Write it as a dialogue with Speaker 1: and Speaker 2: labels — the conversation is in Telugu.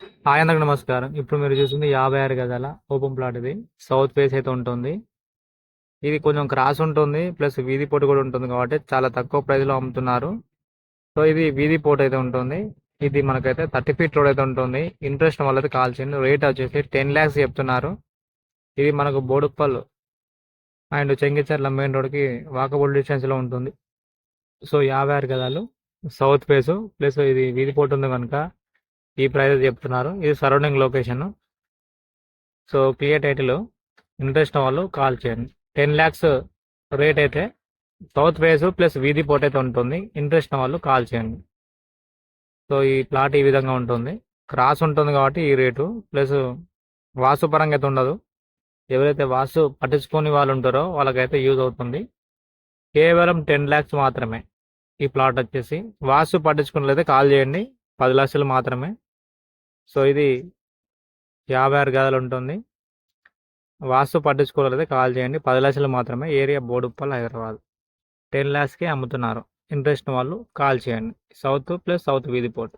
Speaker 1: హాయ్ అందరికి నమస్కారం. ఇప్పుడు మీరు చూస్తుంది 56 గజాల ఓపెన్ ప్లాట్. ఇది సౌత్ ఫేస్ అయితే ఉంటుంది. ఇది కొంచెం క్రాస్ ఉంటుంది, ప్లస్ వీధి పోటు కూడా ఉంటుంది కాబట్టి చాలా తక్కువ ప్రైస్లో అమ్ముతున్నారు. సో ఇది వీధి పోటు అయితే ఉంటుంది. ఇది మనకైతే 30 ఫీట్ రోడ్ అయితే ఉంటుంది. ఇంట్రెస్ట్ వాళ్ళైతే కాల్ చేయండి. రేట్ వచ్చేసి 10 lakhs చెప్తున్నారు. ఇది మనకు బోడుప్పల్ అండ్ చెంగిచెర్ల మెయిన్ రోడ్కి వాకబుల్ డిస్టెన్స్లో ఉంటుంది. సో 56 గజాలు సౌత్ ఫేసు, ప్లస్ ఇది వీధి పోటు ఉంది కనుక ఈ ప్రైస్ చెప్తున్నారు. ఇది surrounding location. So clear title. Interest వాళ్ళు కాల్ చేయండి. 10 lakhs రేట్ అయితే సౌత్ ఫేస్ ప్లస్ వీధి పోర్ట్ అయితే ఉంటుంది. ఇంట్రెస్ట్ వాళ్ళు కాల్ చేయండి. సో ఈ ప్లాట్ ఈ విధంగా ఉంటుంది. క్రాస్ ఉంటుంది కాబట్టి ఈ రేటు, ప్లస్ వాస్తు పరంగా అయితే ఉండదు. ఎవరైతే వాస్తు పట్టించుకొని వాళ్ళు ఉంటారో వాళ్ళకైతే యూజ్ అవుతుంది. కేవలం 10 lakhs మాత్రమే ఈ ప్లాట్ వచ్చేసి. వాస్తు పట్టించుకున్నట్లయితే కాల్ చేయండి. 10 లక్షలు మాత్రమే. సో ఇది 56 గదాలు ఉంటుంది. వాస్తు పట్టించుకోవాలైతే కాల్ చేయండి. 10 లక్షలు మాత్రమే. ఏరియా బోడుప్పల్, హైదరాబాద్. 10 lakhsకి అమ్ముతున్నారు. ఇంట్రెస్ట్ వాళ్ళు కాల్ చేయండి. సౌత్ ప్లస్ సౌత్ వీధి పోర్ట్.